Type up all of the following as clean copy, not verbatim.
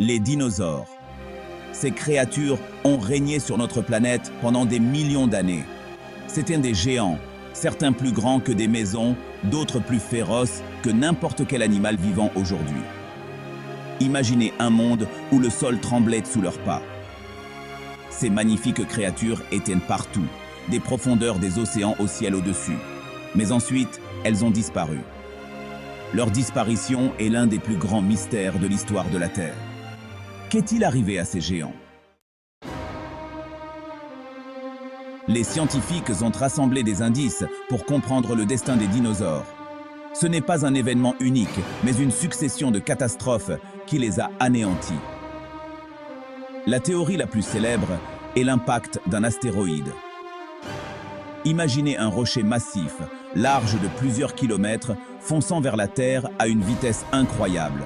Les dinosaures. Ces créatures ont régné sur notre planète pendant des millions d'années. C'étaient des géants, certains plus grands que des maisons, d'autres plus féroces que n'importe quel animal vivant aujourd'hui. Imaginez un monde où le sol tremblait sous leurs pas. Ces magnifiques créatures étaient partout, des profondeurs des océans au ciel au-dessus. Mais ensuite, elles ont disparu. Leur disparition est l'un des plus grands mystères de l'histoire de la Terre. Qu'est-il arrivé à ces géants? Les scientifiques ont rassemblé des indices pour comprendre le destin des dinosaures. Ce n'est pas un événement unique, mais une succession de catastrophes qui les a anéantis. La théorie la plus célèbre est l'impact d'un astéroïde. Imaginez un rocher massif, large de plusieurs kilomètres, fonçant vers la Terre à une vitesse incroyable.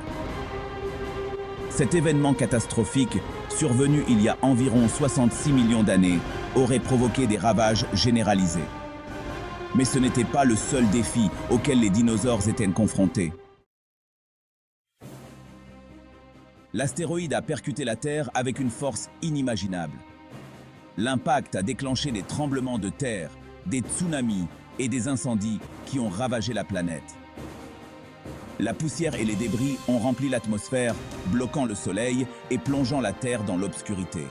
Cet événement catastrophique, survenu il y a environ 66 millions d'années, aurait provoqué des ravages généralisés. Mais ce n'était pas le seul défi auquel les dinosaures étaient confrontés. L'astéroïde a percuté la Terre avec une force inimaginable. L'impact a déclenché des tremblements de terre, des tsunamis et des incendies qui ont ravagé la planète. La poussière et les débris ont rempli l'atmosphère, bloquant le soleil et plongeant la Terre dans l'obscurité.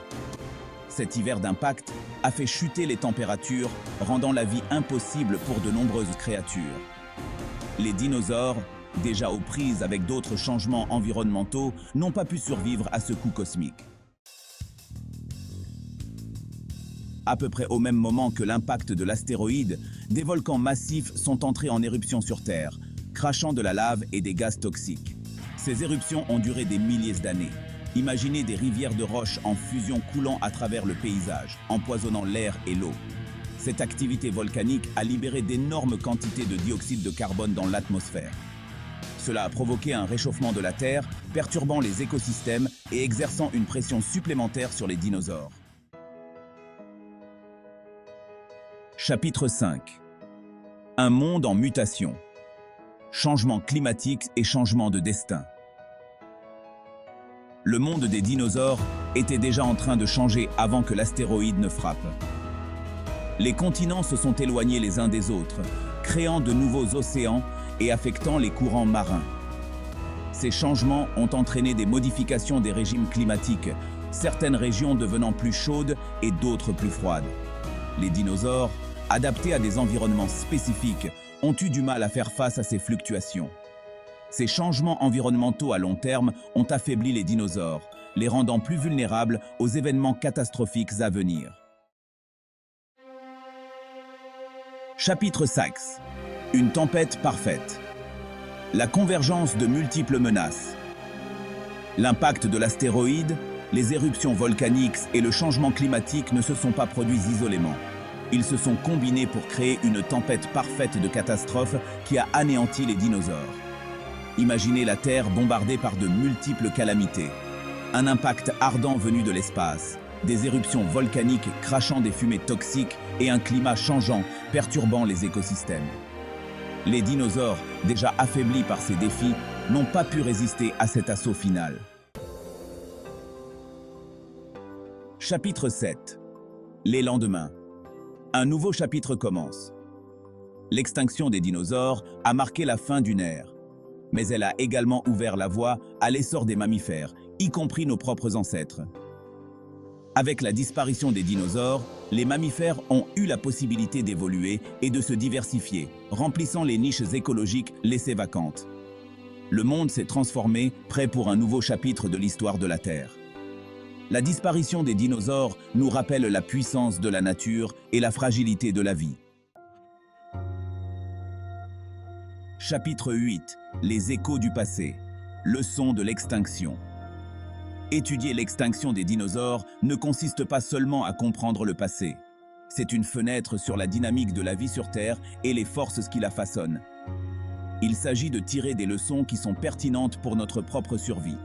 Cet hiver d'impact a fait chuter les températures, rendant la vie impossible pour de nombreuses créatures. Les dinosaures, déjà aux prises avec d'autres changements environnementaux, n'ont pas pu survivre à ce coup cosmique. À peu près au même moment que l'impact de l'astéroïde, des volcans massifs sont entrés en éruption sur Terre, crachant de la lave et des gaz toxiques. Ces éruptions ont duré des milliers d'années. Imaginez des rivières de roches en fusion coulant à travers le paysage, empoisonnant l'air et l'eau. Cette activité volcanique a libéré d'énormes quantités de dioxyde de carbone dans l'atmosphère. Cela a provoqué un réchauffement de la Terre, perturbant les écosystèmes et exerçant une pression supplémentaire sur les dinosaures. Chapitre 5. Un monde en mutation. Changement climatique et changement de destin. Le monde des dinosaures était déjà en train de changer avant que l'astéroïde ne frappe. Les continents se sont éloignés les uns des autres, créant de nouveaux océans et affectant les courants marins. Ces changements ont entraîné des modifications des régimes climatiques, certaines régions devenant plus chaudes et d'autres plus froides. Les dinosaures, adaptés à des environnements spécifiques, ont eu du mal à faire face à ces fluctuations. Ces changements environnementaux à long terme ont affaibli les dinosaures, les rendant plus vulnérables aux événements catastrophiques à venir. Chapitre 6. Une tempête parfaite. La convergence de multiples menaces. L'impact de l'astéroïde, les éruptions volcaniques et le changement climatique ne se sont pas produits isolément. Ils se sont combinés pour créer une tempête parfaite de catastrophes qui a anéanti les dinosaures. Imaginez la Terre bombardée par de multiples calamités. Un impact ardent venu de l'espace, des éruptions volcaniques crachant des fumées toxiques et un climat changeant perturbant les écosystèmes. Les dinosaures, déjà affaiblis par ces défis, n'ont pas pu résister à cet assaut final. Chapitre 7. Les lendemains. Un nouveau chapitre commence. L'extinction des dinosaures a marqué la fin d'une ère, mais elle a également ouvert la voie à l'essor des mammifères, y compris nos propres ancêtres. Avec la disparition des dinosaures, les mammifères ont eu la possibilité d'évoluer et de se diversifier, remplissant les niches écologiques laissées vacantes. Le monde s'est transformé, prêt pour un nouveau chapitre de l'histoire de la Terre. La disparition des dinosaures nous rappelle la puissance de la nature et la fragilité de la vie. Chapitre 8. Les échos du passé. Leçon de l'extinction. Étudier l'extinction des dinosaures ne consiste pas seulement à comprendre le passé. C'est une fenêtre sur la dynamique de la vie sur Terre et les forces qui la façonnent. Il s'agit de tirer des leçons qui sont pertinentes pour notre propre survie.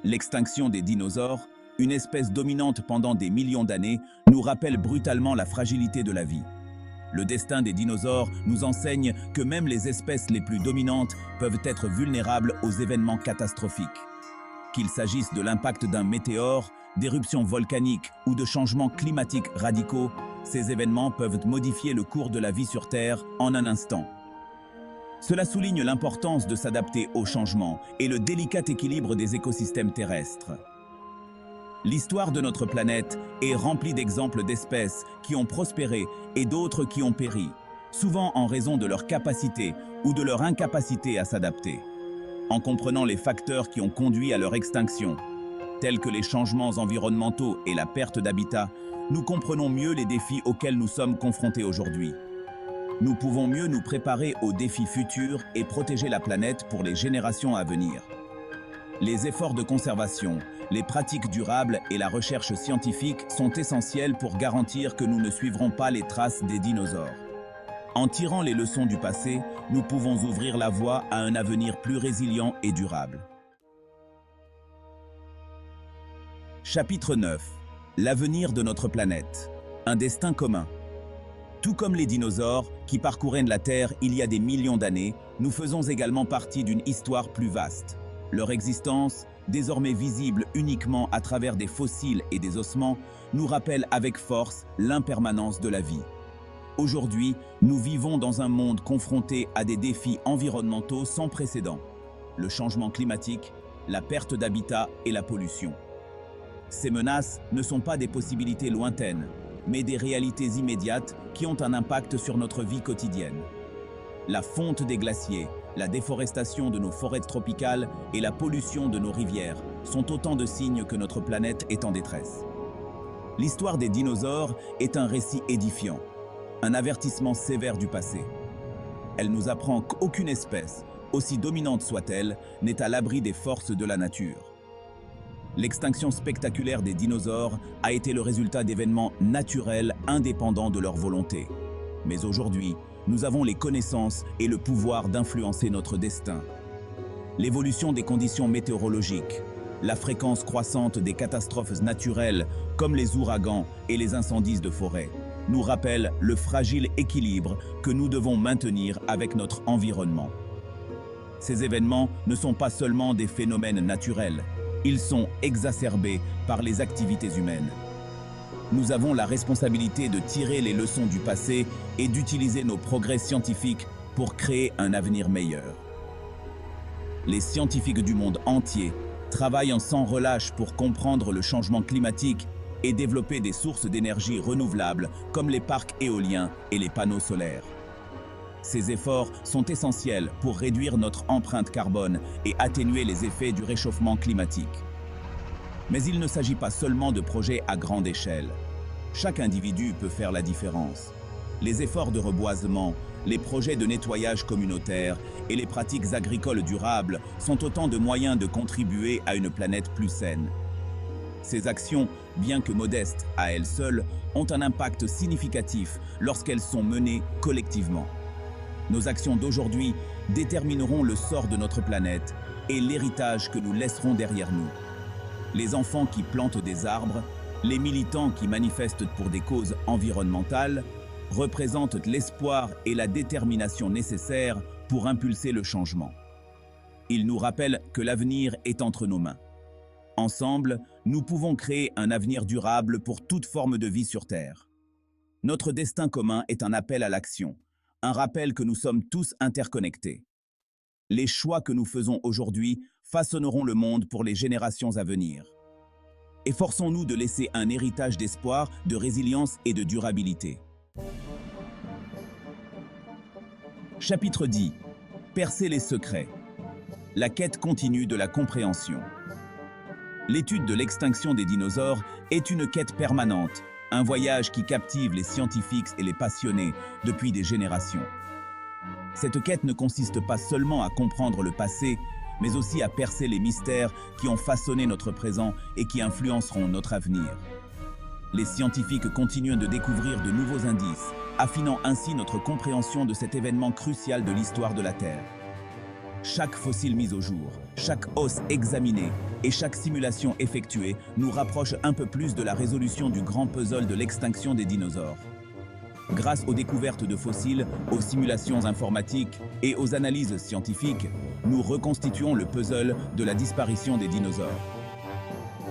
L'extinction des dinosaures, une espèce dominante pendant des millions d'années, nous rappelle brutalement la fragilité de la vie. Le destin des dinosaures nous enseigne que même les espèces les plus dominantes peuvent être vulnérables aux événements catastrophiques. Qu'il s'agisse de l'impact d'un météore, d'éruptions volcaniques ou de changements climatiques radicaux, ces événements peuvent modifier le cours de la vie sur Terre en un instant. Cela souligne l'importance de s'adapter aux changements et le délicat équilibre des écosystèmes terrestres. L'histoire de notre planète est remplie d'exemples d'espèces qui ont prospéré et d'autres qui ont péri, souvent en raison de leur capacité ou de leur incapacité à s'adapter. En comprenant les facteurs qui ont conduit à leur extinction, tels que les changements environnementaux et la perte d'habitat, nous comprenons mieux les défis auxquels nous sommes confrontés aujourd'hui. Nous pouvons mieux nous préparer aux défis futurs et protéger la planète pour les générations à venir. Les efforts de conservation, les pratiques durables et la recherche scientifique sont essentiels pour garantir que nous ne suivrons pas les traces des dinosaures. En tirant les leçons du passé, nous pouvons ouvrir la voie à un avenir plus résilient et durable. Chapitre 9. L'avenir de notre planète. Un destin commun. Tout comme les dinosaures qui parcouraient la Terre il y a des millions d'années, nous faisons également partie d'une histoire plus vaste. Leur existence, désormais visible uniquement à travers des fossiles et des ossements, nous rappelle avec force l'impermanence de la vie. Aujourd'hui, nous vivons dans un monde confronté à des défis environnementaux sans précédent. Le changement climatique, la perte d'habitat et la pollution. Ces menaces ne sont pas des possibilités lointaines, mais des réalités immédiates qui ont un impact sur notre vie quotidienne. La fonte des glaciers, la déforestation de nos forêts tropicales et la pollution de nos rivières sont autant de signes que notre planète est en détresse. L'histoire des dinosaures est un récit édifiant, un avertissement sévère du passé. Elle nous apprend qu'aucune espèce, aussi dominante soit-elle, n'est à l'abri des forces de la nature. L'extinction spectaculaire des dinosaures a été le résultat d'événements naturels indépendants de leur volonté. Mais aujourd'hui, nous avons les connaissances et le pouvoir d'influencer notre destin. L'évolution des conditions météorologiques, la fréquence croissante des catastrophes naturelles comme les ouragans et les incendies de forêt, nous rappellent le fragile équilibre que nous devons maintenir avec notre environnement. Ces événements ne sont pas seulement des phénomènes naturels, ils sont exacerbés par les activités humaines. Nous avons la responsabilité de tirer les leçons du passé et d'utiliser nos progrès scientifiques pour créer un avenir meilleur. Les scientifiques du monde entier travaillent sans relâche pour comprendre le changement climatique et développer des sources d'énergie renouvelables comme les parcs éoliens et les panneaux solaires. Ces efforts sont essentiels pour réduire notre empreinte carbone et atténuer les effets du réchauffement climatique. Mais il ne s'agit pas seulement de projets à grande échelle. Chaque individu peut faire la différence. Les efforts de reboisement, les projets de nettoyage communautaire et les pratiques agricoles durables sont autant de moyens de contribuer à une planète plus saine. Ces actions, bien que modestes à elles seules, ont un impact significatif lorsqu'elles sont menées collectivement. Nos actions d'aujourd'hui détermineront le sort de notre planète et l'héritage que nous laisserons derrière nous. Les enfants qui plantent des arbres, les militants qui manifestent pour des causes environnementales, représentent l'espoir et la détermination nécessaires pour impulser le changement. Ils nous rappellent que l'avenir est entre nos mains. Ensemble, nous pouvons créer un avenir durable pour toute forme de vie sur Terre. Notre destin commun est un appel à l'action, un rappel que nous sommes tous interconnectés. Les choix que nous faisons aujourd'hui façonneront le monde pour les générations à venir. Efforçons-nous de laisser un héritage d'espoir, de résilience et de durabilité. Chapitre 10. Percer les secrets. La quête continue de la compréhension. L'étude de l'extinction des dinosaures est une quête permanente, un voyage qui captive les scientifiques et les passionnés depuis des générations. Cette quête ne consiste pas seulement à comprendre le passé, mais aussi à percer les mystères qui ont façonné notre présent et qui influenceront notre avenir. Les scientifiques continuent de découvrir de nouveaux indices, affinant ainsi notre compréhension de cet événement crucial de l'histoire de la Terre. Chaque fossile mis au jour, chaque os examiné et chaque simulation effectuée nous rapproche un peu plus de la résolution du grand puzzle de l'extinction des dinosaures. Grâce aux découvertes de fossiles, aux simulations informatiques et aux analyses scientifiques, nous reconstituons le puzzle de la disparition des dinosaures.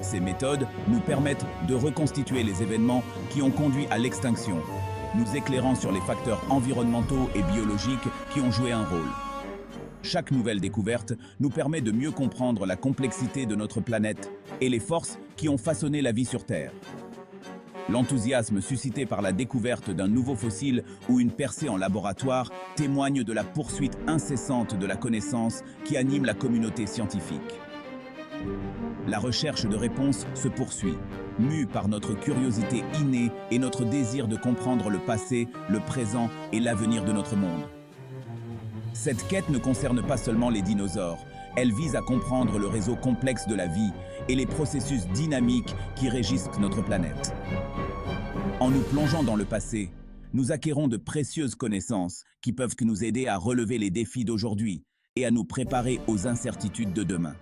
Ces méthodes nous permettent de reconstituer les événements qui ont conduit à l'extinction, nous éclairant sur les facteurs environnementaux et biologiques qui ont joué un rôle. Chaque nouvelle découverte nous permet de mieux comprendre la complexité de notre planète et les forces qui ont façonné la vie sur Terre. L'enthousiasme suscité par la découverte d'un nouveau fossile ou une percée en laboratoire témoigne de la poursuite incessante de la connaissance qui anime la communauté scientifique. La recherche de réponses se poursuit, mue par notre curiosité innée et notre désir de comprendre le passé, le présent et l'avenir de notre monde. Cette quête ne concerne pas seulement les dinosaures, elle vise à comprendre le réseau complexe de la vie et les processus dynamiques qui régissent notre planète. En nous plongeant dans le passé, nous acquérons de précieuses connaissances qui peuvent nous aider à relever les défis d'aujourd'hui et à nous préparer aux incertitudes de demain.